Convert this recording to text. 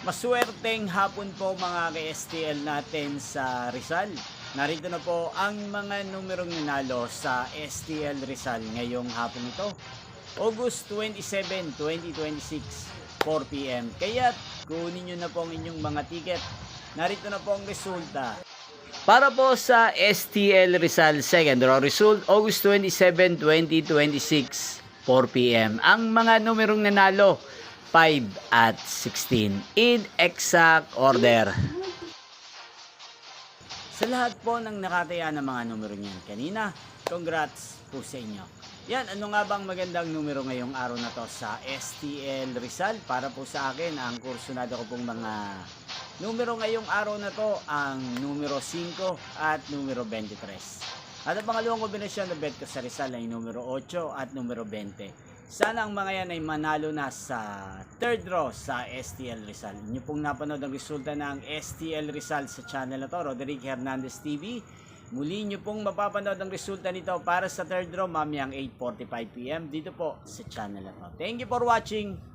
Maswerteng hapon po mga ka-STL natin sa Rizal. Narito na po ang mga numerong nanalo sa STL Rizal ngayong hapon ito. August 27, 2026, 4 p.m. Kaya't kunin nyo na po ang inyong mga ticket. Narito na po ang resulta. Para po sa STL Rizal second draw result, August 27, 2026, 4 p.m. Ang mga numerong nanalo, 5 at 16 in exact order. Sa lahat po ng nakataya ng mga numero niyan kanina, congrats po sa inyo. Yan, ano nga bang magandang numero ngayong araw na to sa STL Rizal? Para po sa akin, ang kursunado ko pong mga numero ngayong araw na to, ang numero 5 at numero 23. At ang pangalawang kombinasyon na bet ko sa Rizal ay numero 8 at numero 20. Sana ang mga yan ay manalo na sa third draw sa STL Rizal. Inyo pong napanood ang resulta ng STL Rizal sa channel na to, Roderick Hernandez TV. Muli nyo pong mapapanood ang resulta nito para sa third draw mamayang 8:45 p.m. dito po sa channel na to. Thank you for watching.